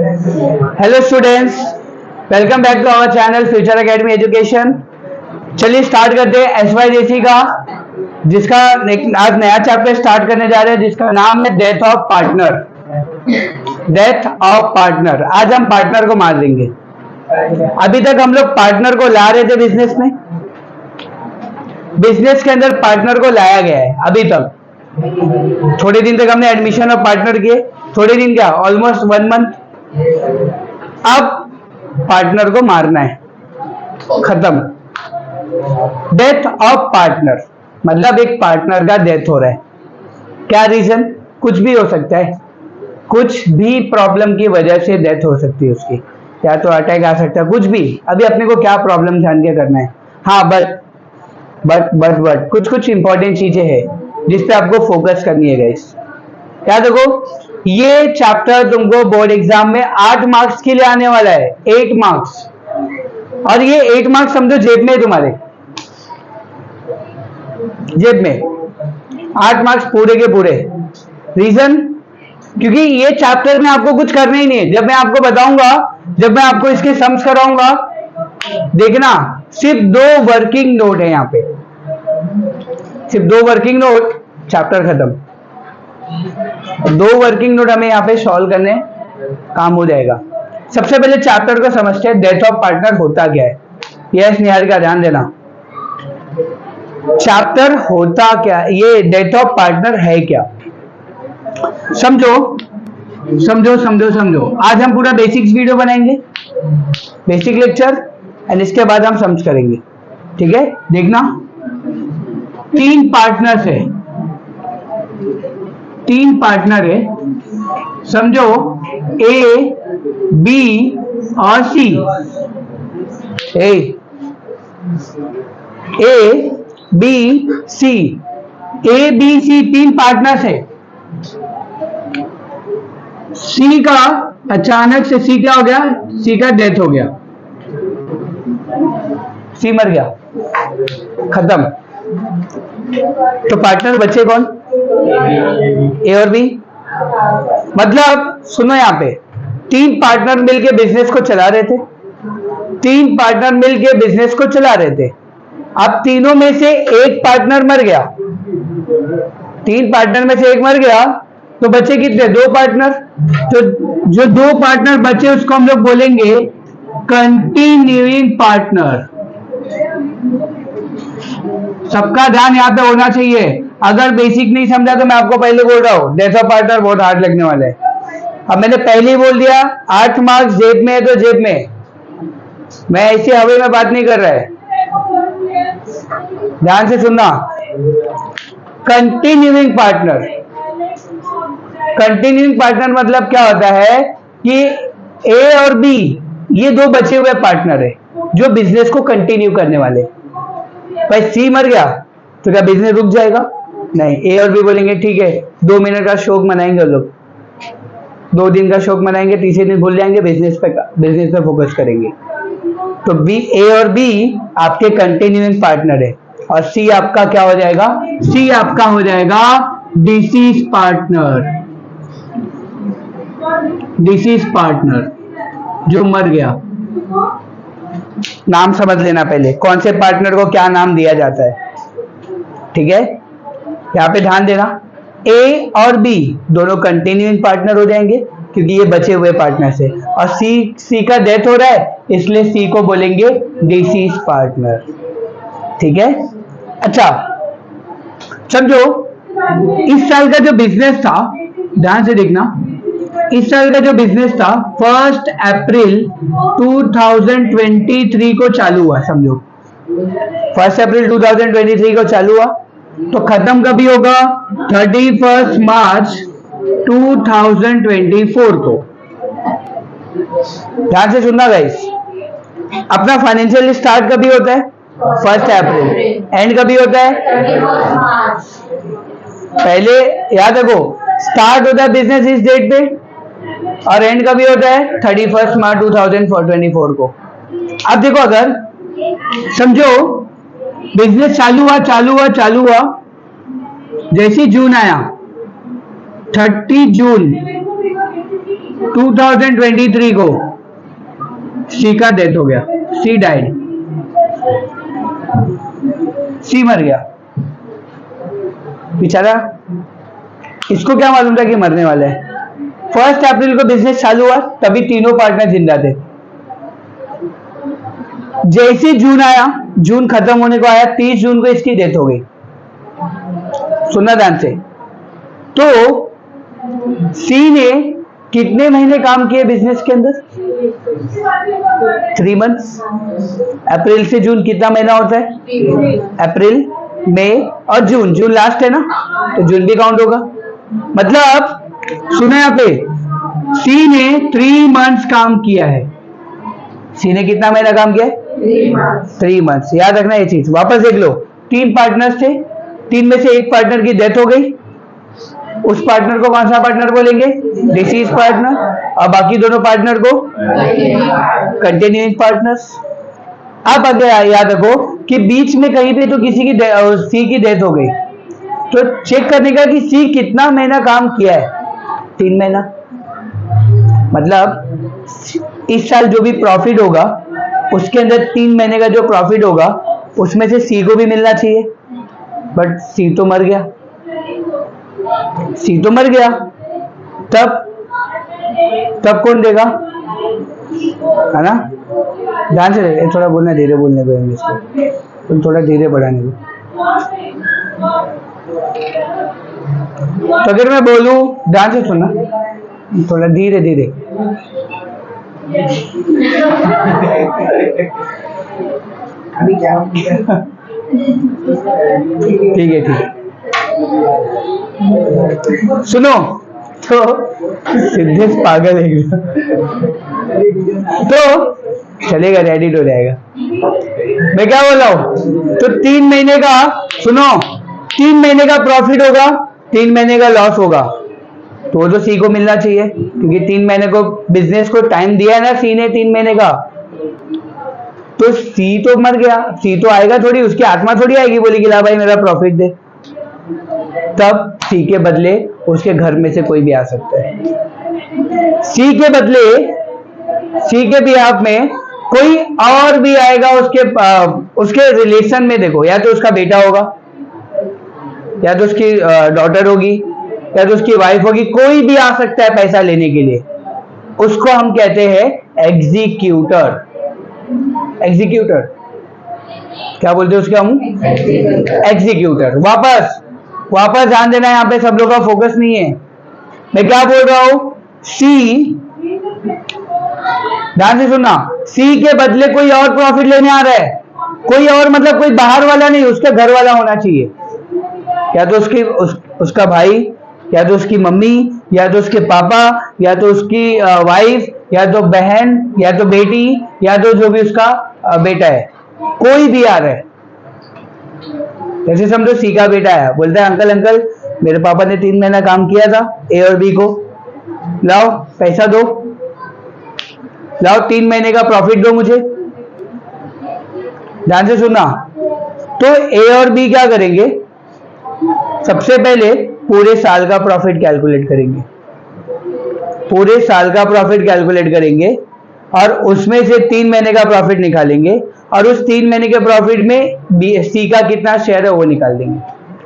Hello students, welcome back to our channel Future Academy Education. चलिए start करते हैं SYJC का, जिसका आज नया चैप्टर स्टार्ट करने जा रहे हैं, जिसका नाम है death of partner. Death of partner. आज हम पार्टनर को मार देंगे। अभी तक हम लोग पार्टनर को ला रहे थे बिजनेस में, बिजनेस के अंदर पार्टनर को लाया गया है। अभी तक थोड़े दिन तक हमने एडमिशन ऑफ पार्टनर किए, थोड़े दिन क्या, ऑलमोस्ट 1 मंथ। अब पार्टनर को मारना है, खत्म। डेथ ऑफ पार्टनर मतलब एक पार्टनर का डेथ हो रहा है। क्या रीजन? कुछ भी हो सकता है, कुछ भी प्रॉब्लम की वजह से डेथ हो सकती है उसकी, या तो अटैक आ सकता है, कुछ भी। अभी अपने को क्या प्रॉब्लम जान के करना है। हाँ, बट कुछ इंपॉर्टेंट चीजें हैं जिस पे आपको फोकस करनी है गाइस। क्या देखो, ये चैप्टर तुमको बोर्ड एग्जाम में 8 मार्क्स के लिए आने वाला है, 8 मार्क्स। और ये 8 मार्क्स समझो जेब में है तुम्हारे, जेब में 8 मार्क्स पूरे के पूरे। रीजन? क्योंकि ये चैप्टर में आपको कुछ करना ही नहीं है। जब मैं आपको बताऊंगा, जब मैं आपको इसके सम्स कराऊंगा, देखना सिर्फ 2 वर्किंग नोट है यहाँ पे, सिर्फ 2 वर्किंग नोट, चैप्टर खत्म। 2 वर्किंग नोट हमें यहाँ पे सॉल्व करने, काम हो जाएगा। सबसे पहले चैप्टर को समझते हैं, डेथ ऑफ पार्टनर होता क्या है। यस निहारिका, ध्यान देना। चैप्टर होता क्या, ये डेथ ऑफ पार्टनर है क्या, समझो समझो समझो समझो। आज हम पूरा बेसिक्स वीडियो बनाएंगे, बेसिक लेक्चर, एंड इसके बाद हम समझ करेंगे। ठीक है, देखना 3 पार्टनर्स है, 3 पार्टनर है, समझो A, B और C। A, B, C, A, B, C 3 partners है। C का अचानक से C क्या हो गया, C का डेथ हो गया, C मर गया, खत्म। तो पार्टनर बचे कौन? A और B। मतलब सुनो, यहाँ पे 3 पार्टनर मिलके बिजनेस को चला रहे थे, 3 पार्टनर मिलके बिजनेस को चला रहे थे। अब तीनों में से एक पार्टनर मर गया, 3 पार्टनर में से एक मर गया, तो बचे कितने? 2 पार्टनर। तो जो 2 पार्टनर बचे उसको हम लोग बोलेंगे कंटिन्यूइंग पार्टनर। सबका ध्यान यहाँ पे होना चाहिए। अगर बेसिक नहीं समझा तो मैं आपको पहले बोल रहा हूँ, डेथ ऑफ पार्टनर बहुत हार्ड लगने वाला है। अब मैंने पहले ही बोल दिया, 8 मार्क्स जेब में है तो जेब में। मैं ऐसे हवे में बात नहीं कर रहा है, ध्यान से सुनना। कंटिन्यूइंग पार्टनर, कंटिन्यूइंग पार्टनर मतलब क्या होता है कि A और B ये 2 बचे हुए पार्टनर है जो बिजनेस को कंटिन्यू करने वाले। भाई C मर गया तो क्या बिजनेस रुक जाएगा? नहीं। A और B बोलेंगे ठीक है, 2 मिनट का शोक मनाएंगे लोग, 2 दिन का शोक मनाएंगे, तीसरे दिन भूल जाएंगे, बिजनेस पे फोकस करेंगे। तो A और B आपके कंटिन्यूइंग पार्टनर है, और C आपका क्या हो जाएगा? C आपका हो जाएगा डिसीज पार्टनर, डिसीज पार्टनर जो मर गया। नाम समझ लेना पहले, कौन से पार्टनर को क्या नाम दिया जाता है। ठीक है, यहाँ पे ध्यान देना। A और B दोनों कंटिन्यूइंग पार्टनर हो जाएंगे क्योंकि ये बचे हुए पार्टनर से, और C का डेथ हो रहा है इसलिए C को बोलेंगे डिसीज पार्टनर। ठीक है, अच्छा समझो, इस साल का जो बिजनेस था, ध्यान से देखना, इस साल का जो बिजनेस था 1 अप्रैल 2023 को चालू हुआ। समझो 1 अप्रैल 2023 को चालू हुआ, तो खत्म कभी होगा? 31 मार्च 2024 को। ध्यान से सुनना गाइस, अपना फाइनेंशियल स्टार्ट कभी होता है? 1 अप्रैल। एंड कभी होता है? 31 मार्च। पहले याद रखो, स्टार्ट होता है बिजनेस इस डेट पे, और एंड कभी होता है? 31 मार्च 2024 को। अब देखो, अगर समझो बिजनेस चालू हुआ, जैसे जून आया, 30 जून 2023 को सी का डेथ हो गया, सी डाइड, सी मर गया बेचारा। इसको क्या मालूम था कि मरने वाला है। 1 अप्रैल को बिजनेस चालू हुआ, तभी तीनों पार्टनर जिंदा थे। जैसे जून आया, जून खत्म होने को आया, 30 जून को इसकी डेथ हो गई। सुनना ध्यान से। तो सी ने कितने महीने काम किए बिजनेस के अंदर? 3 मंथ्स। अप्रैल से जून कितना महीना होता है? अप्रैल, मई और जून। जून लास्ट है ना, तो जून भी काउंट होगा। मतलब सुना यहाँ पे, सी ने 3 मंथ्स काम किया है। सी ने कितना महीना काम किया है? 3 मंथ्स। याद रखना ये चीज। वापस देख लो, 3 पार्टनर्स थे, 3 में से एक पार्टनर की डेथ हो गई। उस पार्टनर को कौन सा पार्टनर बोलेंगे? Disease partner. और बाकी दोनों पार्टनर को कंटिन्यूइंग पार्टनर्स। अब अगर याद रखो कि बीच में कहीं पे तो किसी की सी की डेथ हो गई, तो चेक करने का कि सी कितना महीना काम किया है? 3 महीना। मतलब इस साल जो भी प्रॉफिट होगा उसके अंदर 3 महीने का जो प्रॉफिट होगा उसमें से सी को भी मिलना चाहिए, बट सी तो मर गया। सी तो मर गया, तब कौन देगा? है ना? ध्यान से देखे, थोड़ा बोलना, धीरे बोलने को इंग्लिश को, तुम थोड़ा धीरे बढ़ाने को। तो अगर मैं बोलूं, ध्यान से सुनना, थोड़ा धीरे धीरे। अभी क्या? ठीक है, ठीक है। सुनो, तो सिद्धेश पागल है तो चलेगा, रेडी हो जाएगा। मैं क्या बोल रहा हूं? तो 3 महीने का, सुनो, 3 महीने का प्रॉफिट होगा, 3 महीने का लॉस होगा, तो वो तो सी को मिलना चाहिए, क्योंकि 3 महीने को बिजनेस को टाइम दिया है ना सी ने, 3 महीने का। तो सी तो मर गया, सी तो आएगा थोड़ी, उसकी आत्मा थोड़ी आएगी बोली कि ला भाई मेरा प्रॉफिट दे। तब सी के बदले उसके घर में से कोई भी आ सकता है। सी के बदले, सी के बिहाफ में कोई और भी आएगा उसके रिलेशन में। देखो, या तो उसका बेटा होगा, या तो उसकी डॉटर होगी, या तो उसकी वाइफ होगी, कोई भी आ सकता है पैसा लेने के लिए। उसको हम कहते हैं एग्जीक्यूटर। एग्जीक्यूटर क्या बोलते हैं उसके हम? एग्जीक्यूटर। वापस ध्यान देना, यहाँ पे सब लोग का फोकस नहीं है। मैं क्या बोल रहा हूं? सी, ध्यान से सुनना, सी के बदले कोई और प्रॉफिट लेने आ रहा है, कोई और, मतलब कोई बाहर वाला नहीं, उसका घर वाला होना चाहिए। या तो उसका भाई, या तो उसकी मम्मी, या तो उसके पापा, या तो उसकी वाइफ, या तो बहन, या तो बेटी, या तो जो भी उसका बेटा है, कोई भी आ रहा है। जैसे समझो सी का बेटा है, बोलता है अंकल मेरे पापा ने 3 महीना काम किया था ए और बी को, लाओ पैसा दो, लाओ 3 महीने का प्रॉफिट दो मुझे। ध्यान से सुनना, तो ए और बी क्या करेंगे? सबसे पहले पूरे साल का प्रॉफिट कैलकुलेट करेंगे, पूरे साल का प्रॉफिट कैलकुलेट करेंगे, और उसमें से 3 महीने का प्रॉफिट निकालेंगे, और उस 3 महीने के प्रॉफिट में सी का कितना शेयर है वो निकाल देंगे,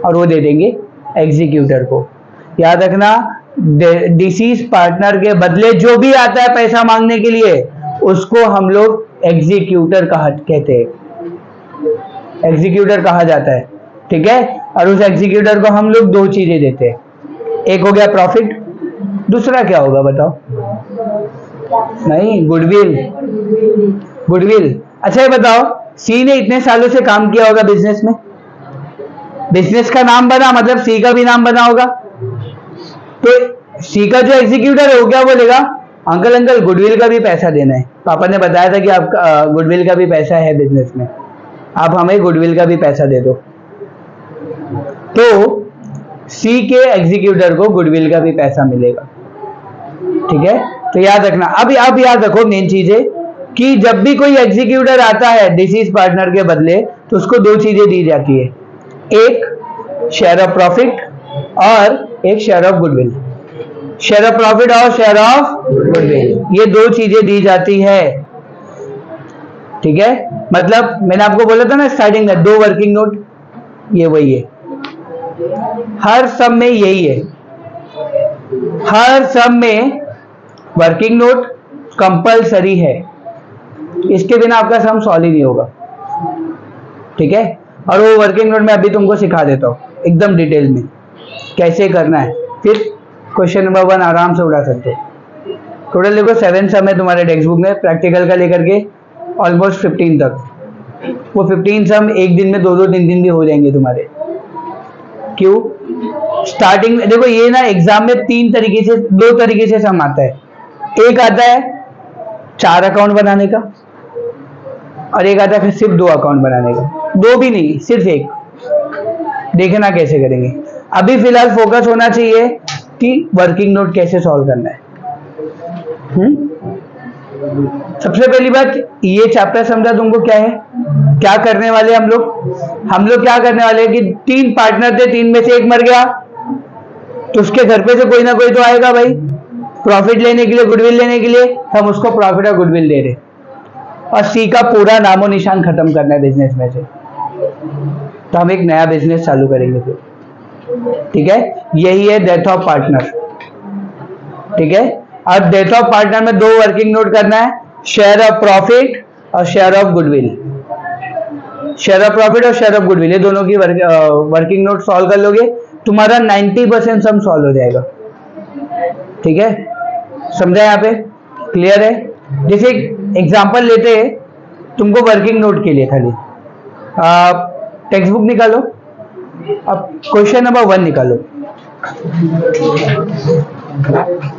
और वो दे देंगे एग्जीक्यूटर को। याद रखना, डिसीज पार्टनर के बदले जो भी आता है पैसा मांगने के लिए, उसको हम लोग एग्जीक्यूटर कहते हैं, एग्जीक्यूटर कहा जाता है। ठीक है? और उस एग्जीक्यूटर को हम लोग 2 चीजें देते हैं, एक हो गया प्रॉफिट, दूसरा क्या होगा बताओ? नहीं, गुडविल। गुडविल। अच्छा ये बताओ, सी ने इतने सालों से काम किया होगा बिजनेस में, बिजनेस का नाम बना, मतलब सी का भी नाम बना होगा। तो सी का जो एग्जीक्यूटर है वो क्या बोलेगा? अंकल गुडविल का भी पैसा देना है। पापा ने बताया था कि आपका गुडविल का भी पैसा है बिजनेस में, आप हमें गुडविल का भी पैसा दे दो। तो सी के एग्जीक्यूटर को गुडविल का भी पैसा मिलेगा। ठीक है? तो याद रखना, अब याद रखो मेन चीज है कि जब भी कोई एग्जीक्यूटर आता है डिसीज पार्टनर के बदले, तो उसको 2 चीजें दी जाती है, एक शेयर ऑफ प्रॉफिट और एक share of goodwill. Share of profit और शेयर ऑफ गुडविल, ये दो चीजें दी जाती है। ठीक है, मतलब मैंने आपको बोला था ना स्टार्टिंग में 2 वर्किंग नोट, ये वही है, हर सम में यही है, हर सम में वर्किंग नोट कंपलसरी है, इसके बिना आपका सम सॉल्व ही नहीं होगा। ठीक है, और वो वर्किंग नोट में अभी तुमको सिखा देता हूँ एकदम डिटेल में कैसे करना है, फिर क्वेश्चन नंबर 1 आराम से उड़ा सकते हो। टोटल देखो 7 सम है तुम्हारे टेक्स्ट बुक में, प्रैक्टिकल का लेकर के ऑलमोस्ट 15 तक। वो 15 सम एक दिन में 2-2 3 भी हो जाएंगे तुम्हारे। क्यों? स्टार्टिंग में देखो ये ना एग्जाम में 2 तरीके से सम आता है। एक आता है 4 अकाउंट बनाने का और एक आता है सिर्फ 2 अकाउंट बनाने का, 2 भी नहीं सिर्फ 1। देखना कैसे करेंगे। अभी फिलहाल फोकस होना चाहिए कि वर्किंग नोट कैसे सॉल्व करना है। सबसे पहली बात, ये चैप्टर समझा तुमको क्या है, क्या करने वाले हम लोग क्या करने वाले हैं कि 3 पार्टनर थे, 3 में से एक मर गया तो उसके घर पे से कोई ना कोई तो आएगा भाई, प्रॉफिट लेने के लिए, गुडविल लेने के लिए। हम उसको प्रॉफिट और गुडविल दे रहे, और सी का पूरा नामो निशान खत्म करना है बिजनेस में से, तो हम एक नया बिजनेस चालू करेंगे फिर। ठीक है, यही है डेथ ऑफ पार्टनर। ठीक है, अब डेथ ऑफ पार्टनर में 2 वर्किंग नोट करना है, शेयर ऑफ प्रॉफिट और share of goodwill. Share of profit और शेयर ऑफ गुडविल, ये दोनों की वर्किंग नोट सॉल्व कर लोगे, तुम्हारा 90% सम सॉल्व हो जाएगा। ठीक है, समझा यहाँ पे? क्लियर है? जैसे एग्जांपल लेते हैं तुमको वर्किंग नोट के लिए, खाली टेक्स्ट बुक निकालो, अब क्वेश्चन नंबर 1 निकालो,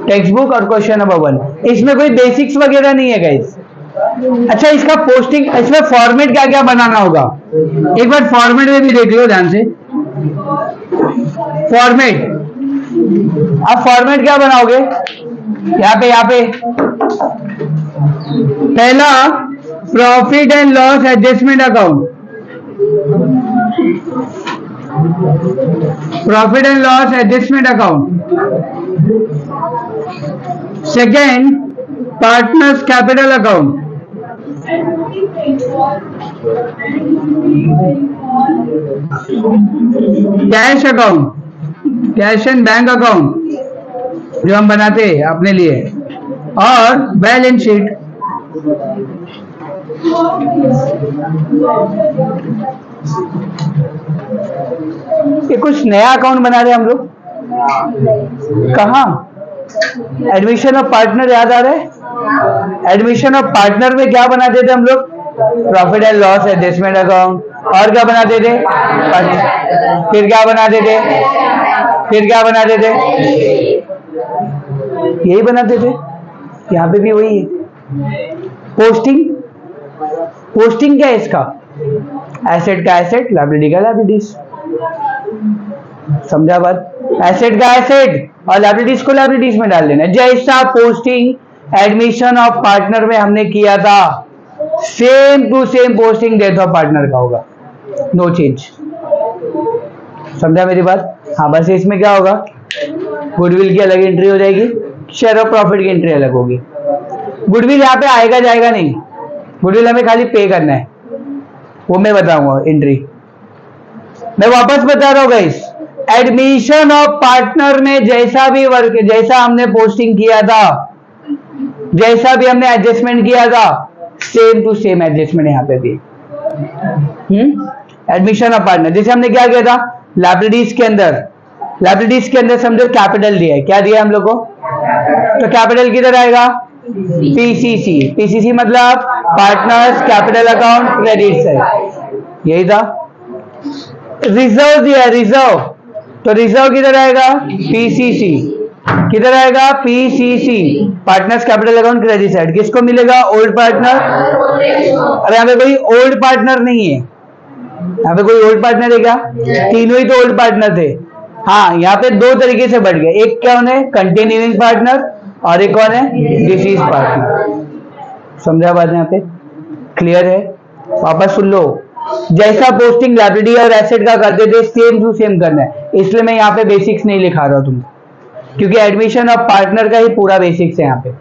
टेक्स्ट बुक और क्वेश्चन नंबर 1। इसमें कोई बेसिक्स वगैरह नहीं है गाइस। अच्छा, इसका पोस्टिंग, इसमें फॉर्मेट क्या क्या बनाना होगा, एक बार फॉर्मेट में भी देख लो ध्यान से। फॉर्मेट, अब फॉर्मेट क्या बनाओगे, यहाँ पे पहला profit and loss adjustment account, profit and loss adjustment account. Second, partners capital account. Cash account, cash and bank account जो हम बनाते हैं अपने लिए, और बैलेंस शीट। ये कुछ नया अकाउंट बना रहे हैं हम लोग, कहाँ? एडमिशन ऑफ पार्टनर याद आ रहा है? एडमिशन ऑफ पार्टनर में क्या बनाते थे हम लोग? Profit and loss adjustment account. और क्या बनाते थे? फिर क्या बनाते थे? फिर क्या बनाते थे? यही बनाते थे, यहाँ पे भी वही है। पोस्टिंग, पोस्टिंग क्या है इसका? एसेट का एसेट, लायबिलिटी का लायबिलिटीज। समझा बात? एसेट का एसेट और लायबिलिटीज को लायबिलिटीज में डाल देना। जैसा पोस्टिंग एडमिशन ऑफ पार्टनर में हमने किया था, same to same posting death of partner का होगा, नो चेंज। समझा मेरी बात? हाँ, बस इसमें क्या होगा, गुडविल की अलग एंट्री हो जाएगी, शेयर ऑफ प्रॉफिट की एंट्री अलग होगी। गुडविल यहाँ पे आएगा जाएगा नहीं, गुडविल हमें खाली पे करना है, वो मैं बताऊंगा एंट्री। मैं वापस बता रहा हूँ गाइस, एडमिशन ऑफ पार्टनर में जैसा भी वर्क, जैसा हमने पोस्टिंग किया था, जैसा भी हमने एडजस्टमेंट किया था, सेम टू सेम एडजस्टमेंट यहाँ पे भी। एडमिशन ऑफ पार्टनर जैसे हमने क्या किया था, लायबिलिटीज के अंदर समझो कैपिटल दिया है, क्या दिया हम लोग को? तो कैपिटल किधर आएगा? पीसीसी। पीसीसी मतलब partners capital account credit side, यही था। रिजर्व दिया, रिजर्व, तो रिजर्व किधर आएगा? पीसीसी। किधर आएगा? PCC, partners capital account credit side. किसको मिलेगा? Old partner. अरे यहाँ पे कोई ओल्ड पार्टनर नहीं है, यहाँ पे कोई ओल्ड पार्टनर है क्या? तीनों ही तो ओल्ड पार्टनर थे। हाँ, यहाँ पे 2 तरीके से बढ़ गए, एक कौन है? कंटिन्यूइंग पार्टनर, और एक कौन है? Disease partner. समझा बात यहाँ पे? क्लियर है? वापस सुन लो, जैसा पोस्टिंग लायबिलिटी और एसेट का करते थे, सेम टू सेम करना है। इसलिए मैं यहाँ पे बेसिक्स नहीं लिखा रहा हूँ तुमको, क्योंकि एडमिशन ऑफ पार्टनर का ही पूरा बेसिक्स है यहाँ पे,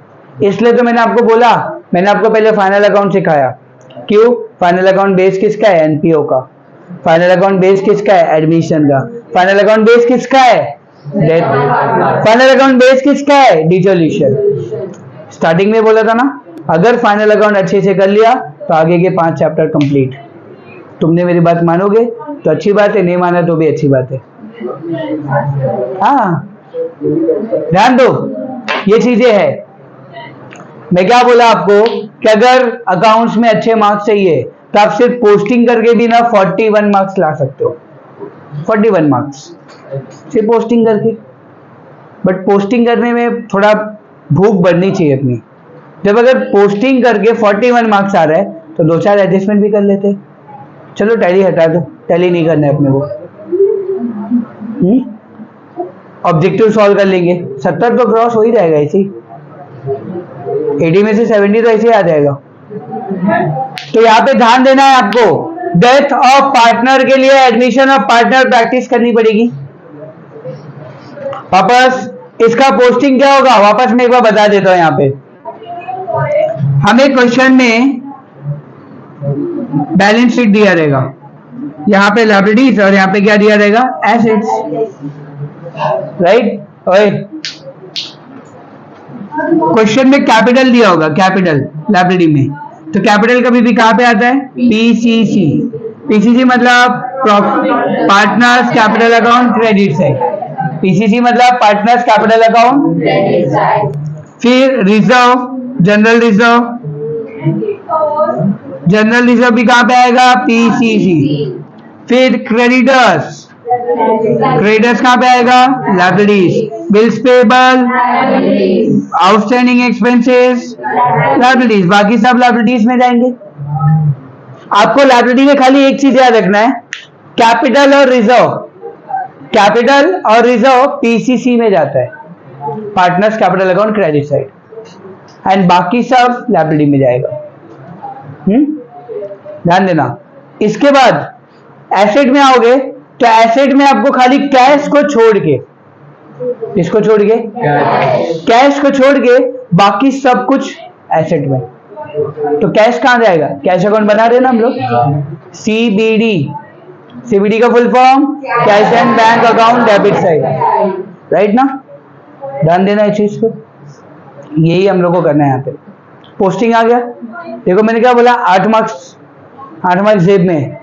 इसलिए तो मैंने आपको बोला, मैंने आपको पहले फाइनल अकाउंट सिखाया। क्यों? फाइनल अकाउंट बेस किसका है? एनपीओ का। फाइनल अकाउंट बेस किसका है? एडमिशन का। फाइनल अकाउंट बेस किसका है? डेट। फाइनल अकाउंट बेस किसका है? डिसोल्यूशन। स्टार्टिंग में बोला था ना, अगर फाइनल अकाउंट अच्छे से कर लिया तो आगे के 5 चैप्टर कंप्लीट। तुमने मेरी बात मानोगे तो अच्छी बात है, नहीं माना तो भी अच्छी बात है। हाँ, ध्यान दो, ये चीजें है। मैं क्या बोला आपको कि अगर अकाउंट्स में अच्छे मार्क्स चाहिए तो आप सिर्फ पोस्टिंग करके भी ना 41 मार्क्स ला सकते हो। 41 मार्क्स सिर्फ पोस्टिंग करके। बट पोस्टिंग करने में थोड़ा भूख बढ़नी चाहिए अपनी। जब अगर पोस्टिंग करके 41 मार्क्स आ रहा है तो 2-4 एडजस्टमेंट भी कर लेते। चलो टैली हटा दो, टैली नहीं करना है अपने को। ऑब्जेक्टिव सॉल्व कर लेंगे, 70 तो क्रॉस हो ही जाएगा ऐसे ही। 80 में से 70 तो ऐसे ही आ जाएगा। तो यहाँ पे ध्यान देना है आपको, डेथ ऑफ पार्टनर के लिए एडमिशन ऑफ पार्टनर प्रैक्टिस करनी पड़ेगी। वापस इसका पोस्टिंग क्या होगा, वापस मैं एक बार बता देता हूं। यहाँ पे हमें क्वेश्चन में बैलेंस शीट दिया रहेगा, यहाँ पे लायबिलिटीज और यहाँ पे क्या दिया रहेगा? एसेट्स। राइट? ओए, क्वेश्चन में कैपिटल दिया होगा, कैपिटल लायबिलिटी में, तो कैपिटल कभी भी कहां पे आता है? पीसीसी। पीसीसी मतलब partners capital account credit side. PCC मतलब partners capital account credit side. फिर reserve, general reserve, general reserve भी कहां पे आएगा? पीसीसी। फिर क्रेडिटर्स, क्रेडिटर्स कहां पे आएगा? Liabilities. Bills payable, outstanding expenses, liabilities. बाकी सब लायबिलिटीज में जाएंगे। आपको लायबिलिटी में खाली एक चीज याद रखना है, कैपिटल और रिजर्व। कैपिटल और रिजर्व पीसीसी में जाता है, partners capital account credit side, and बाकी सब लायबिलिटी में जाएगा। ध्यान देना। इसके बाद एसेट में आओगे तो एसेट में आपको खाली कैश को छोड़ के, इसको छोड़ के, कैश को छोड़ के बाकी सब कुछ एसेट में। तो कैश कहां जाएगा? कैश अकाउंट बना रहे ना हम लोग, सीबीडी। सीबीडी का full form cash and bank account debit side. Right ना? ध्यान देना इस चीज को, यही हम लोग को करना है। यहाँ पे पोस्टिंग आ गया। देखो मैंने क्या बोला, 8 मार्क्स, 8 मार्क्स जेब में,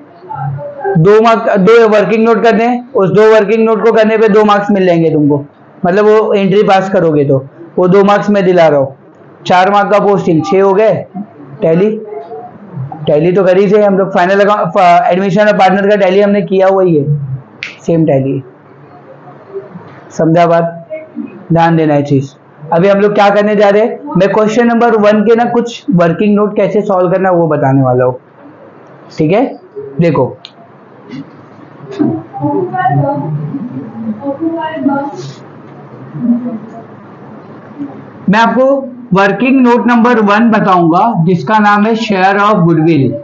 2 वर्किंग नोट करने, उस 2 वर्किंग नोट को करने पे 2 मार्क्स मिल जाएंगे तुमको। मतलब वो एंट्री पास करोगे तो वो 2 मार्क्स में दिला रहा हूँ। 4 मार्क का पोस्टिंग, 6 हो गए। टैली, टैली तो करी थे हम लोग। फाइनल एडमिशन और पार्टनर का टैली हमने किया हुआ ही है, सेम टैली। समझा बात? ध्यान देना है चीज। अभी हम लोग क्या करने जा रहे हैं, मैं क्वेश्चन नंबर 1 के ना कुछ वर्किंग नोट कैसे सॉल्व करना वो बताने वाला हूँ। ठीक है? देखो मैं आपको वर्किंग नोट नंबर 1 बताऊंगा, जिसका नाम है share of goodwill.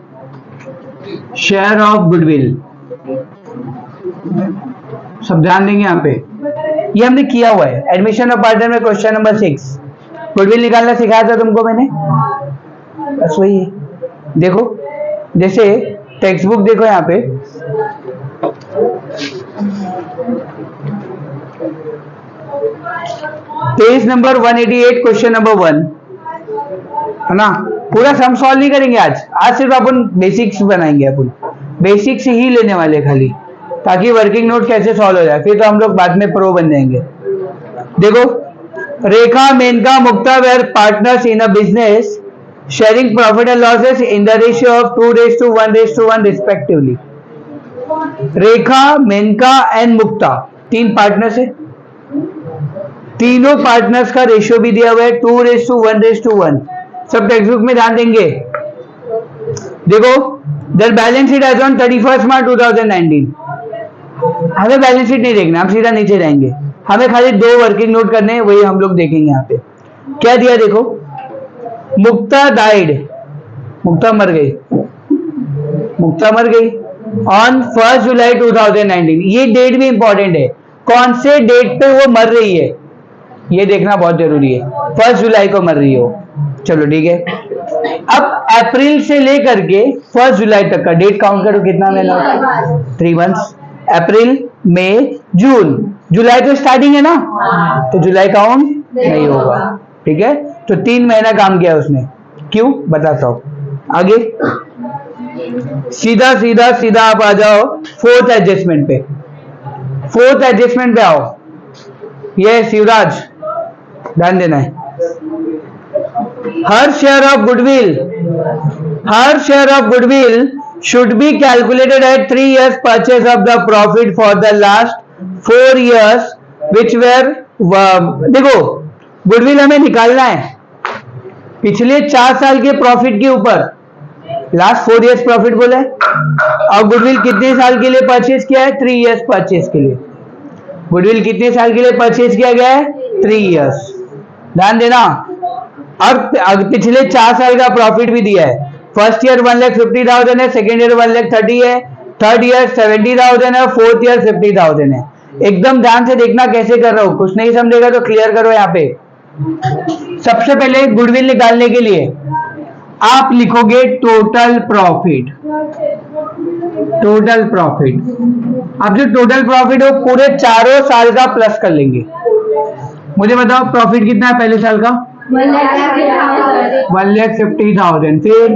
Share of goodwill, सब ध्यान देंगे यहाँ पे। ये हमने किया हुआ है एडमिशन ऑफ पार्टनर में, क्वेश्चन नंबर 6। गुडविल निकालना सिखाया था तुमको मैंने, बस वही है। देखो जैसे टेक्स्ट बुक देखो यहाँ पे, पेज नंबर 188, क्वेश्चन नंबर 1 है ना। पूरा सम सॉल्व नहीं करेंगे आज सिर्फ अपन बेसिक्स बनाएंगे। अपन बेसिक्स ही लेने वाले खाली, ताकि वर्किंग नोट कैसे सॉल्व हो जाए, फिर तो हम लोग बाद में प्रो बन जाएंगे। देखो, Rekha, Menka, Mukta were partners in a business sharing profit and losses in the ratio of 2:1:1 respectively। Rekha, Menka and Mukta 3 partners है। तीनों पार्टनर्स का रेशियो भी दिया हुआ है 2:1:1। सब टेक्स्ट बुक में ध्यान देंगे। देखो, their balance sheet as on 31 मार्च 2019। हमें बैलेंस शीट नहीं देखना, हम सीधा नीचे जाएंगे। हमें खाली 2 वर्किंग नोट करने हैं, वही हम लोग देखेंगे। यहाँ पे क्या दिया देखो, मुक्ता डाइड, मुक्ता मर गई, मुक्ता मर गई ऑन 1 जुलाई 2019। ये डेट भी इंपॉर्टेंट है, कौन से डेट पे वो मर रही है। ये देखना बहुत जरूरी है, 1 जुलाई को मर रही हो। चलो ठीक है, अब अप्रैल से लेकर के 1 जुलाई तक का डेट काउंट करो, कितना महीना? 3 मंथ्स। अप्रैल, मई, जून, जुलाई तो स्टार्टिंग है ना, तो जुलाई काउंट नहीं होगा। ठीक है, तो 3 महीना काम किया उसने। क्यों, बताता हूं आगे। सीधा सीधा सीधा आप आ जाओ 4th एडजस्टमेंट पे। 4th एडजस्टमेंट पे आओ। ये शिवराज, ध्यान देना है। हर share of goodwill should be calculated at 3 years purchase of the profit for the last 4 years which were देखो, गुडविल हमें निकालना है पिछले 4 साल के प्रॉफिट के ऊपर, लास्ट 4 इयर्स प्रॉफिट बोले, और गुडविल कितने साल के लिए परचेज किया है? 3 इयर्स परचेज के लिए। गुडविल कितने साल के लिए परचेज किया गया है? 3 इयर्स। ध्यान देना, और पिछले 4 साल का प्रॉफिट भी दिया है। फर्स्ट ईयर 1,50,000 है, सेकेंड ईयर 1,30,000 है, थर्ड ईयर 70,000 है, फोर्थ ईयर 50,000 है। एकदम ध्यान से देखना कैसे कर रहा हूं, कुछ नहीं समझेगा तो क्लियर करो। यहाँ पे सबसे पहले गुडविल निकालने के लिए आप लिखोगे टोटल प्रॉफिट। टोटल प्रॉफिट, अब जो टोटल प्रॉफिट हो पूरे 4 साल का प्लस कर लेंगे। मुझे बताओ प्रॉफिट कितना है पहले साल का? 1,50,000, फिर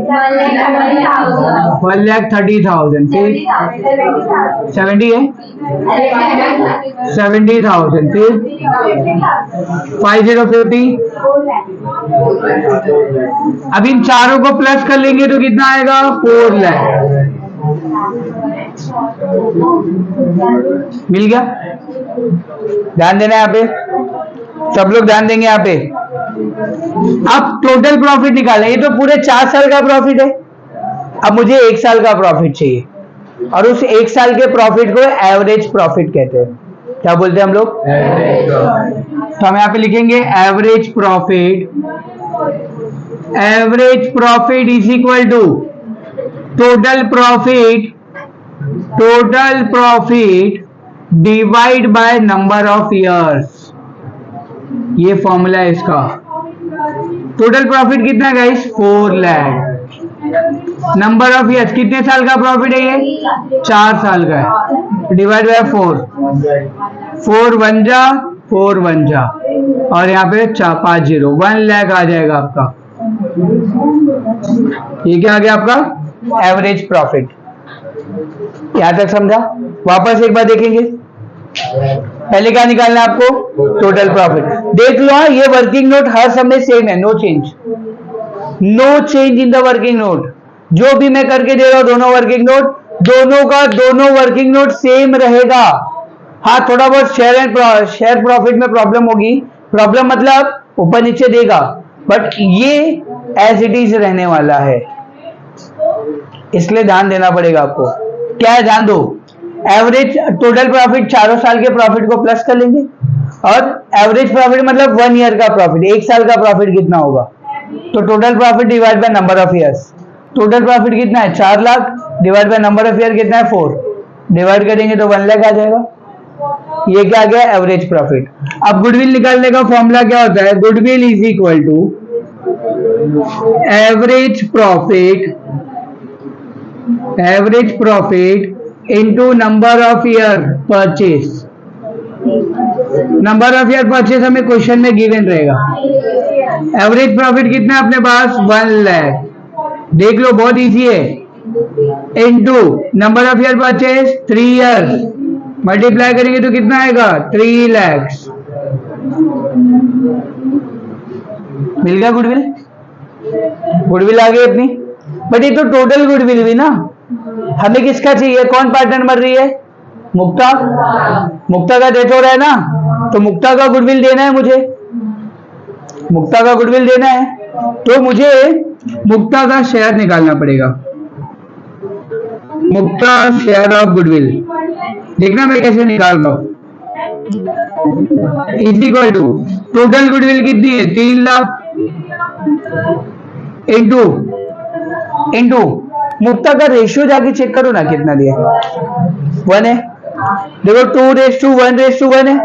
1,30,000, फिर 70 है, 70,000, फिर 50,50। अब इन चारों को प्लस कर लेंगे तो कितना आएगा? 4 लाख। मिल गया? ध्यान देना यहाँ पे, सब लोग ध्यान देंगे यहाँ पे। अब टोटल प्रॉफिट निकालना, ये तो पूरे 4 साल का प्रॉफिट है। अब मुझे 1 साल का प्रॉफिट चाहिए, और उस 1 साल के प्रॉफिट को एवरेज प्रॉफिट कहते हैं। क्या बोलते हैं हम लोग? तो हम यहाँ पे लिखेंगे average profit. Average profit is equal to total profit divide by number of years. ये फॉर्मूला है इसका। टोटल प्रॉफिट कितना है guys? 4 lakh. Number of years, कितने साल का प्रॉफिट है? ये 4 साल का है, डिवाइड बाय 4। 4 1 जा 4 1 जा, और यहाँ पे 5 0, 1 लाख आ जाएगा आपका। ये क्या आ गया आपका? Average profit. यहां तक समझा? वापस एक बार देखेंगे। पहले क्या निकालना है आपको? Total profit. देख लो, ये वर्किंग नोट हर समय सेम है, no change in the working note. जो भी मैं करके दे रहा हूं दोनों वर्किंग नोट, दोनों वर्किंग नोट सेम रहेगा। हाँ, थोड़ा बहुत शेयर प्रॉफिट में प्रॉब्लम होगी। प्रॉब्लम मतलब ऊपर नीचे देगा, बट ये एज इट इज रहने वाला है, इसलिए ध्यान देना पड़ेगा आपको। क्या है, ध्यान दो। एवरेज टोटल प्रॉफिट 4 साल के प्रॉफिट को प्लस कर लेंगे, और एवरेज प्रॉफिट मतलब 1 ईयर का प्रॉफिट, 1 साल का प्रॉफिट कितना होगा? तो total profit divide by number of years. Total profit कितना है? 4 lakh, divide by number of year कितना है? 4। डिवाइड करेंगे तो 1 लाख आ जाएगा। ये क्या आ गया? Average profit. अब गुडविल निकालने का फॉर्मूला क्या होता है? Goodwill is equal to average profit into number of year purchase. Number of year purchase हमें क्वेश्चन में गिवन रहेगा। एवरेज प्रॉफिट कितना है अपने पास? 1 लाख। देख लो, बहुत इजी है। Into number of year purchase 3 years, multiply करेंगे तो कितना आएगा? 3 लाख। मिल गया गुडविल? गुडविल आ गई अपनी। बट ये तो टोटल गुडविल भी ना, हमें किसका चाहिए? कौन पार्टनर मर रही है? मुक्ता का डेथ हो रहा है ना, तो मुक्ता का गुडविल देना है मुझे। मुक्ता का गुडविल देना है तो मुझे मुक्ता का शेयर निकालना पड़ेगा। मुक्ता शेयर ऑफ गुडविल, देखना मैं कैसे निकाल रहा हूं। Is equal to total goodwill कितनी है? 3 लाख इंटू मुक्ता का रेशियो जाके चेक करो ना, कितना दिया? 1 है। देखो 2:1:1 है,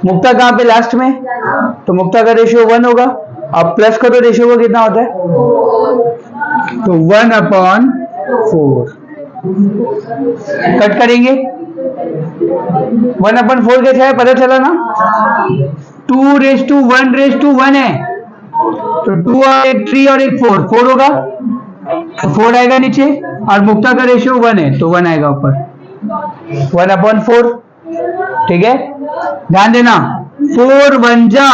मुक्ता कहाँ पे, लास्ट में, तो मुक्ता का रेशियो 1 होगा। अब प्लस का तो रेशियो को कितना होता है, तो 1/4। कट करेंगे, 1/4 कैसे है पता चला ना, 2:1 है, तो 2 और एक 3 और एक 4, 4 होगा, तो 4 आएगा नीचे, और मुक्ता का रेशियो 1 है तो 1 आएगा ऊपर, 1/4। ठीक है, ध्यान देना, 4 1 जा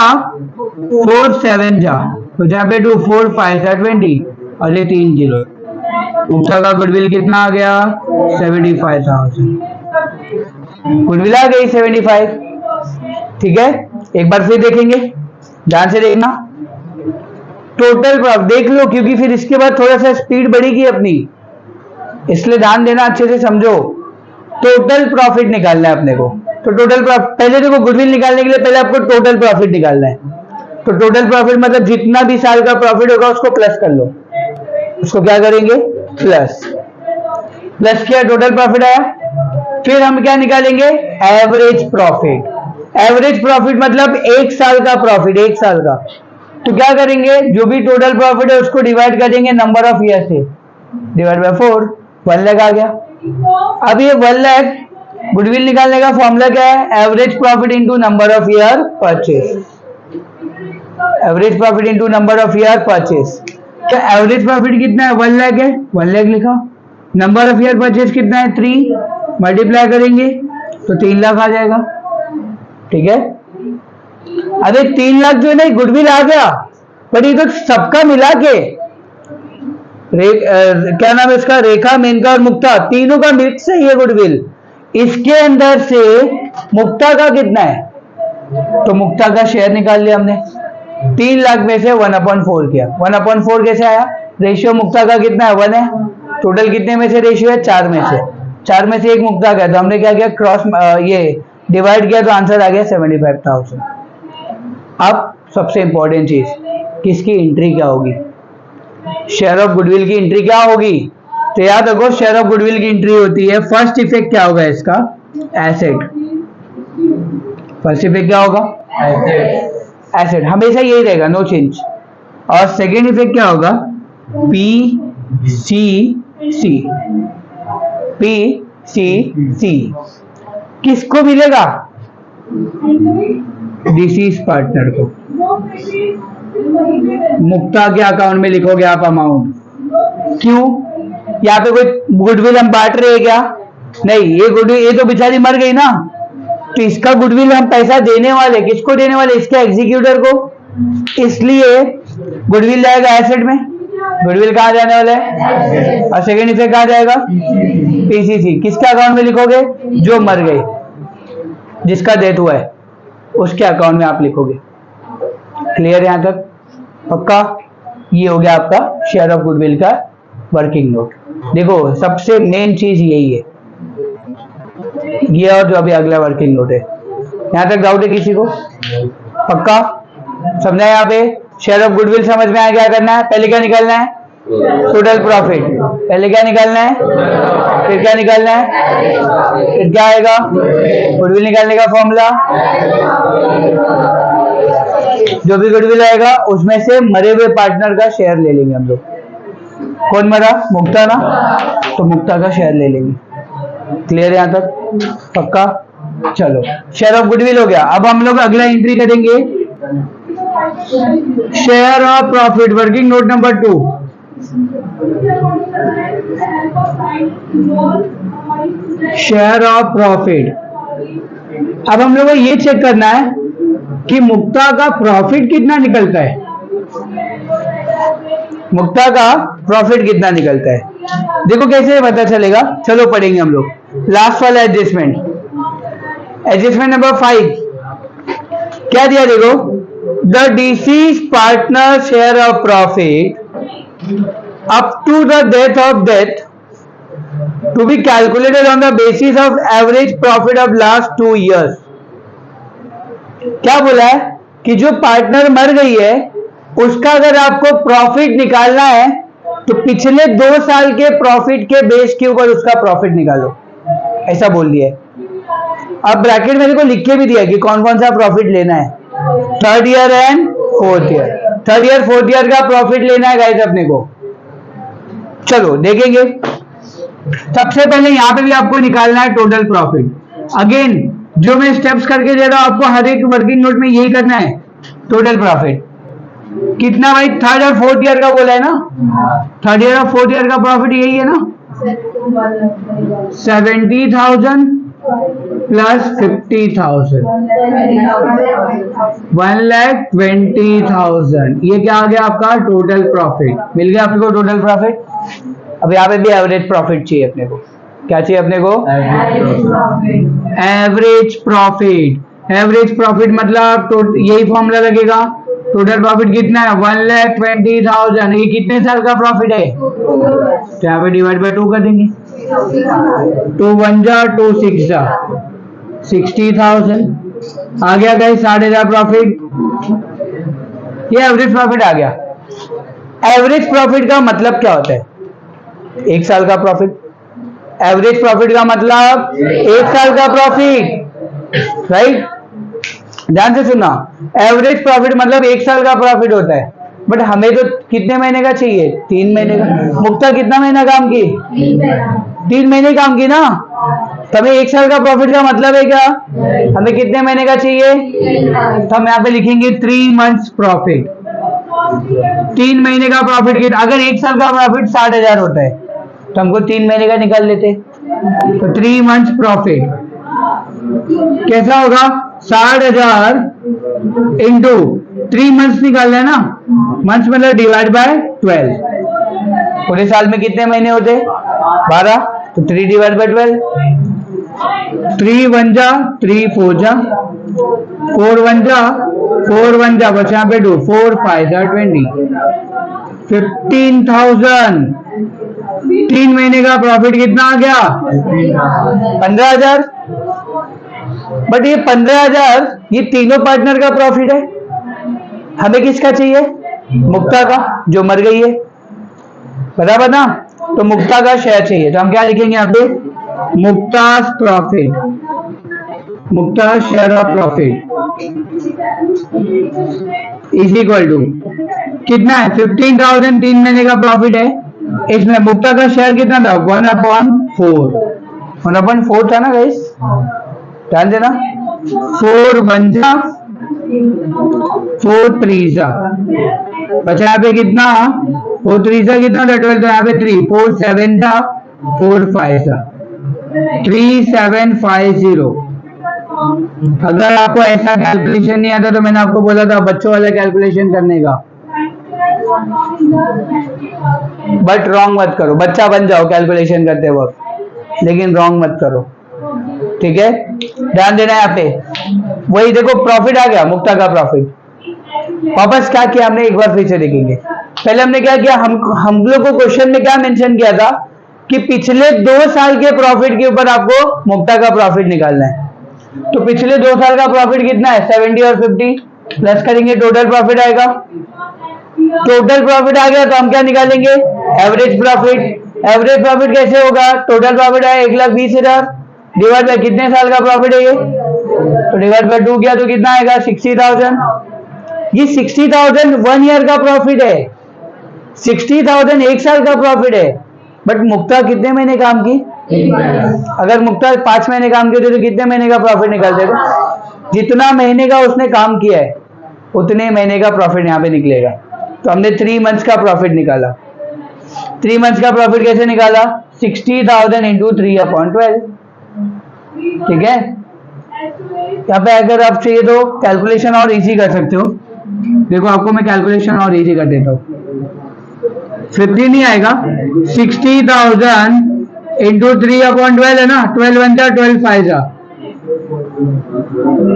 4 7 जा, तो जहाँ पे 2 4 5 20 और ये 3 0, मुक्ता का गुडविल कितना आ गया, 75,000। गुडविल आ गई 75। ठीक है, एक बार फिर देखेंगे, ध्यान से देखना, टोटल प्रॉफिट देख लो, क्योंकि फिर इसके बाद थोड़ा सा स्पीड बढ़ेगी अपनी, इसलिए ध्यान देना, अच्छे से समझो। टोटल प्रॉफिट निकालना है अपने को, तो टोटल प्रॉफिट पहले देखो, गुडविल निकालने के लिए पहले आपको टोटल प्रॉफिट निकालना है। तो टोटल प्रॉफिट मतलब जितना भी साल का प्रॉफिट होगा उसको प्लस कर लो, उसको क्या करेंगे, प्लस किया, टोटल प्रॉफिट आया। फिर हम क्या निकालेंगे, एवरेज प्रॉफिट। एवरेज प्रॉफिट मतलब एक साल का प्रॉफिट, एक साल का। तो क्या करेंगे, जो भी टोटल प्रॉफिट है उसको डिवाइड कर देंगे नंबर ऑफ ईयर से, डिवाइड बाय 4, 1 लाख आ गया। अब ये 1 लाख गुडविल निकालने का फॉर्मूला क्या है, average profit into number of year purchase, average profit into number of year purchase. तो एवरेज प्रॉफिट कितना है, 1 लाख है, 1 लाख लिखा, नंबर ऑफ ईयर परचेज कितना है 3, मल्टीप्लाई करेंगे तो 3 लाख आ जाएगा। ठीक है, अरे 3 लाख जो है ना गुडविल आ गया, पर ये तो सबका मिला के क्या नाम है इसका, रेखा, मेनका और मुक्ता, तीनों का मिक्स है ये गुडविल। इसके अंदर से मुक्ता का कितना है, तो मुक्ता का शेयर निकाल लिया हमने, 3 लाख में से 1/4 किया। 1/4 कैसे आया, रेशियो मुक्ता का कितना है, 1 है, टोटल कितने में से रेशियो है, 4 में से, 4 में से एक मुक्ता का, तो हमने क्या किया, क्रॉस ये डिवाइड किया, तो आंसर आ गया 75,000। अब सबसे इंपॉर्टेंट चीज, किसकी एंट्री क्या होगी, शेयर ऑफ गुडविल की एंट्री क्या होगी। तो याद रखो, शेयर ऑफ गुडविल की एंट्री होती है, फर्स्ट इफेक्ट क्या होगा इसका, एसेट। फर्स्ट इफेक्ट क्या होगा, एसेट, हमेशा यही रहेगा, नो चेंज। और सेकेंड इफेक्ट क्या होगा, PCC। PCC किसको मिलेगा, डिसीज पार्टनर को। मुक्ता के अकाउंट में लिखोगे आप अमाउंट, क्यों, यहाँ पे कोई गुडविल हम बांट रहे हैं क्या, नहीं, ये गुडविल, ये तो बेचारी मर गई ना, तो इसका गुडविल हम पैसा देने वाले, किसको देने वाले, इसके एग्जीक्यूटर को, इसलिए गुडविल जाएगा एसेट में। गुडविल कहाँ जाने वाला है, और सेकेंड इफेक्ट कहाँ जाएगा, पीसीसी। किसके अकाउंट में लिखोगे, जो मर गई, जिसका डेथ हुआ है उसके अकाउंट में आप लिखोगे। क्लियर यहां तक, पक्का। ये हो गया आपका शेयर ऑफ गुडविल का वर्किंग नोट। देखो सबसे मेन चीज यही है, ये और जो अभी अगला वर्किंग नोट है। यहां तक डाउट है किसी को, पक्का समझा। यहाँ पे शेयर ऑफ गुडविल समझ में आया, क्या करना है, पहले क्या निकालना है, टोटल प्रॉफिट, पहले क्या निकालना है, फिर क्या निकालना है, फिर क्या आएगा, गुडविल निकालने का फॉर्मूला, जो भी गुडविल आएगा उसमें से मरे हुए पार्टनर का शेयर ले लेंगे हम लोग। कौन मरा, मुक्ता ना, तो मुक्ता का शेयर ले लेंगे। क्लियर यहां तक, पक्का। चलो शेयर ऑफ गुडविल हो गया। अब हम लोग अगला एंट्री करेंगे, share of profit, working note number 2। Share of profit. अब हम लोग को ये चेक करना है कि मुक्ता का प्रॉफिट कितना निकलता है, मुक्ता का प्रॉफिट कितना निकलता है। देखो कैसे पता चलेगा, चलो पढ़ेंगे हम लोग। लास्ट वाला एडजस्टमेंट, एडजस्टमेंट नंबर 5 क्या दिया, देखो, the deceased partner share of profit up to the death of death to be calculated on the basis of average profit of last 2 years। क्या बोला है कि जो पार्टनर मर गई है उसका अगर आपको प्रॉफिट निकालना है तो पिछले 2 साल के प्रॉफिट के बेस के ऊपर उसका प्रॉफिट निकालो, ऐसा बोल दिया है। अब ब्रैकेट में देखो लिख के भी दिया कि कौन कौन सा प्रॉफिट लेना है, third year and fourth year. Third year fourth year का प्रॉफिट लेना है गाइस अपने को। चलो देखेंगे। सबसे पहले यहाँ पे भी आपको निकालना है टोटल प्रॉफिट। अगेन जो मैं स्टेप्स करके दे रहा हूं आपको हर एक वर्किंग नोट में यही करना है। टोटल प्रॉफिट कितना भाई, थर्ड और फोर्थ ईयर का बोला है ना, थर्ड ईयर और फोर्थ ईयर का प्रॉफिट यही है ना, 70,000 प्लस 50,000, 1,20,000। ये क्या आ गया आपका टोटल प्रॉफिट। मिल गया आपको टोटल प्रॉफिट। अब यहाँ पे भी एवरेज प्रॉफिट चाहिए अपने को। क्या चाहिए अपने को? Average profit. एवरेज प्रॉफिट मतलब यही फॉर्मूला लगेगा। टोटल प्रॉफिट कितना है? 1,20,000। ये कितने साल का प्रॉफिट है? तो यहाँ पे डिवाइड बाय 2 कर देंगे। 2 1 जा 2 6 जा 60,000 आ गया गाइस। 60,000 प्रॉफिट। ये एवरेज प्रॉफिट आ गया। एवरेज प्रॉफिट का मतलब क्या होता है? एक साल का प्रॉफिट। एवरेज प्रॉफिट का मतलब एक साल का प्रॉफिट, राइट? ध्यान से सुनना, एवरेज प्रॉफिट मतलब एक साल का प्रॉफिट होता है। बट हमें तो कितने महीने का चाहिए? 3 महीने का। मुक्ता कितना महीना काम की? 3 महीने काम की ना। तो हमें एक साल का प्रॉफिट का मतलब है क्या? हमें कितने महीने का चाहिए? तो हम यहाँ पे लिखेंगे 3 मंथ्स प्रॉफिट। 3 महीने का प्रॉफिट कितना? अगर एक साल का प्रॉफिट 60,000 होता है तो हमको 3 महीने का निकाल लेते। तो 3 मंथ्स प्रॉफिट कैसा होगा? 60,000 इंटू 3 मंथ्स निकालना है ना। मंथ्स मतलब डिवाइड बाय 12। पूरे साल में कितने महीने होते? 12। तो 3 डिवाइड बाय 12। 3 1 जा 3 4 जा 4 1 जा 4 1 जा बचा यहाँ पे 2 4 5 जा 20। 15,000। 3 महीने का प्रॉफिट कितना आ गया? 15,000। बट ये 15,000 ये तीनों पार्टनर का प्रॉफिट है। हमें किसका चाहिए? मुक्ता का, जो मर गई है, बराबर ना। तो मुक्ता का शेयर चाहिए। तो हम क्या लिखेंगे यहाँ पे? Mukta profit, Mukta share of profit is equal to कितना है? 15,000 3 महीने का प्रॉफिट है। इसमें मुक्ता का शेयर कितना था? 1/4। 1/4 था ना गाइस, ध्यान देना। 4 1 जा 4 3 जा बचा यहाँ पे कितना? 4 3 जा कितना था? 12। तो यहाँ पे 3 4 7 जा 4 5 जा 3750। अगर आपको ऐसा कैलकुलेशन नहीं आता तो मैंने आपको बोला था बच्चों वाला कैलकुलेशन करने का। बट रॉन्ग मत करो, बच्चा बन जाओ कैलकुलेशन करते वक्त, लेकिन रॉन्ग मत करो, ठीक है? ध्यान देना यहाँ पे। वही देखो प्रॉफिट आ गया, मुक्ता का प्रॉफिट। वापस क्या किया हमने, एक बार फिर से देखेंगे। पहले हमने क्या किया, हम लोग को क्वेश्चन में क्या मेंशन किया था कि पिछले 2 साल के प्रॉफिट के ऊपर आपको मुक्ता का प्रॉफिट निकालना है। तो पिछले 2 साल का प्रॉफिट कितना है? 70 और 50 प्लस करेंगे, टोटल प्रॉफिट आएगा। टोटल प्रॉफिट आ गया तो हम क्या निकालेंगे? Average profit. एवरेज प्रॉफिट कैसे होगा? टोटल प्रॉफिट है 1,20,000 डिवाइड बाय कितने साल का प्रॉफिट है ये? तो डिवाइड बाय 2 किया तो कितना आएगा? 60,000। ये 60,000 1 ईयर का प्रॉफिट है, 60,000 एक साल का प्रॉफिट है। बट मुक्ता कितने महीने काम की? अगर मुक्ता 5 महीने काम किए तो कितने महीने का प्रॉफिट निकालते थे? जितना महीने का उसने काम किया है उतने महीने का प्रॉफिट यहाँ पे निकलेगा। तो हमने 3 मंथ्स का प्रॉफिट निकाला। 3 मंथ्स का प्रॉफिट कैसे निकाला? 60,000 इंटू 3/12, ठीक है? यहाँ पे अगर आप चाहिए तो कैलकुलेशन और इजी कर सकते हो। देखो आपको मैं कैलकुलेशन और इजी कर देता हूँ। 50 नहीं आएगा, 60,000 इंटू 3/12 है ना। 12 1 जा 12 5 जा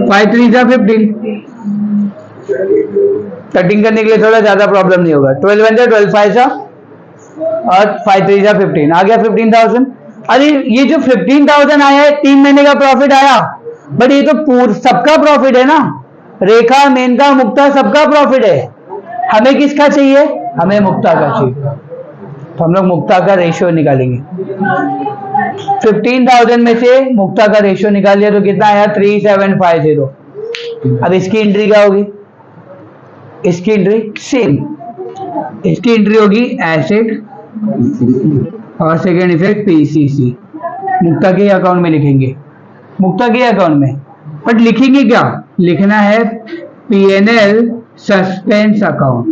5 3 जा 15। कटिंग करने के लिए थोड़ा ज्यादा प्रॉब्लम नहीं होगा। 12 1 जा 12 5 जा और 5 3 जा 15 आ गया 15,000। अरे ये जो 15,000 आया है 3 महीने का प्रॉफिट आया, बट ये तो सबका प्रॉफिट है ना। रेखा, मेनका, मुक्ता सबका प्रॉफिट है। हमें किसका चाहिए? हमें मुक्ता का चाहिए। तो हम लोग मुक्ता का रेशियो निकालेंगे। 15,000 में से मुक्ता का रेशियो निकालिए तो कितना आया 3750। अब इसकी एंट्री क्या होगी, इसकी एंट्री सेम, इसकी एंट्री होगी एसेट और सेकेंड इफेक्ट पीसीसी। मुक्ता के अकाउंट में लिखेंगे, मुक्ता के अकाउंट में, बट लिखेंगे क्या, लिखना है PNL suspense account,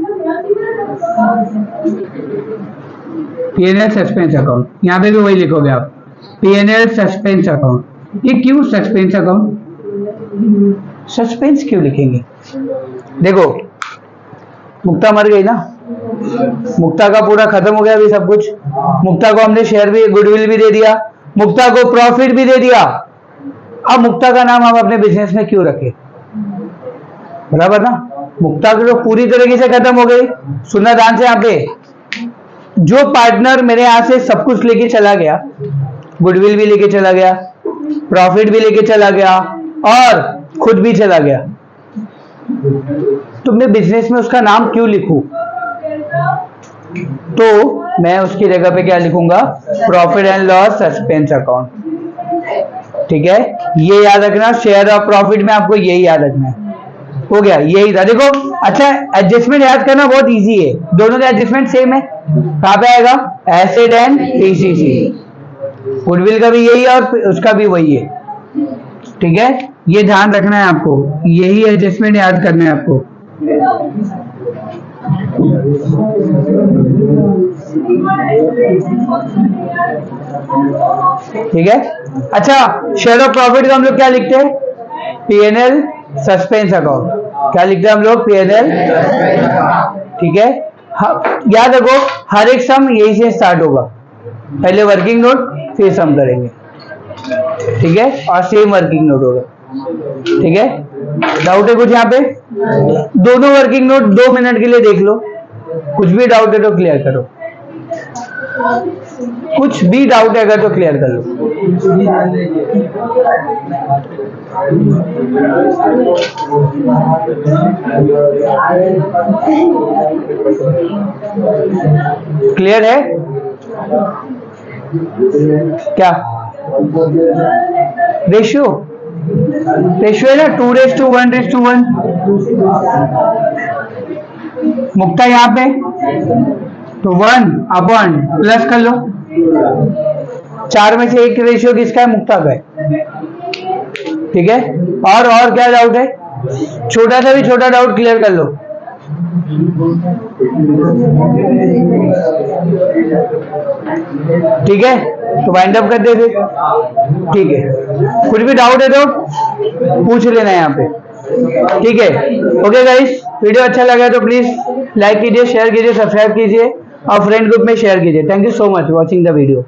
PNL suspense account, यहां पे भी वही लिखोगे आप, पीएनएल सस्पेंस अकाउंट। ये क्यों सस्पेंस अकाउंट, सस्पेंस क्यों लिखेंगे, देखो मुक्ता मर गई ना, मुक्ता का पूरा खत्म हो गया अभी सब कुछ, मुक्ता को हमने शेयर भी, गुडविल भी दे दिया, मुक्ता को प्रॉफिट भी दे दिया। अब मुक्ता का नाम हम अपने बिजनेस में क्यों रखें, बराबर ना, मुक्ता की तो पूरी तरीके से खत्म हो गई। सुनना ध्यान से, यहाँ पे जो पार्टनर मेरे यहां से सब कुछ लेके चला गया, गुडविल भी लेके चला गया, प्रॉफिट भी लेके चला गया और खुद भी चला गया, तो मैं बिजनेस में उसका नाम क्यों लिखूं, तो मैं उसकी जगह पे क्या लिखूंगा, profit and loss suspense account. ठीक है, ये याद रखना, शेयर ऑफ प्रॉफिट में आपको यही याद रखना है। हो गया, यही था। देखो अच्छा, एडजस्टमेंट याद करना बहुत इजी है, दोनों का एडजस्टमेंट सेम है। कहां पे आएगा, एसेट एंड पीसीसी, गुडविल का भी यही है और उसका भी वही है। ठीक है, ये ध्यान रखना है आपको, यही एडजस्टमेंट याद करना है आपको। ठीक है, अच्छा शेयर ऑफ प्रॉफिट का हम लोग क्या लिखते हैं, पीएनएल सस्पेंस अकाउंट, क्या लिखते हैं हम लोग, पीएनएल। ठीक है, याद रखो हर एक सम यही से स्टार्ट होगा, पहले वर्किंग नोट फिर सम करेंगे। ठीक है, और सेम वर्किंग नोट होगा। ठीक है, डाउट है कुछ यहाँ पे, दोनों वर्किंग नोट 2 मिनट के लिए देख लो, कुछ भी डाउट है तो क्लियर करो, कुछ भी डाउट है अगर तो क्लियर कर लो। क्लियर है क्या, रेशियो, रेशियो है ना 2:1:1। मुक्ता यहाँ पे तो 1 प्लस कर लो, 4 में से 1 रेशियो किसका है, मुक्ता का है। ठीक है, और क्या डाउट है, छोटा सा भी छोटा डाउट क्लियर कर लो। ठीक है, तो वाइंड अप कर दे फिर। ठीक है, कुछ भी डाउट है तो पूछ लेना यहाँ पे। ठीक है, ओके गाइस, वीडियो अच्छा लगा तो प्लीज लाइक कीजिए, शेयर कीजिए, सब्सक्राइब कीजिए और फ्रेंड ग्रुप में शेयर कीजिए। Thank you so much watching the video.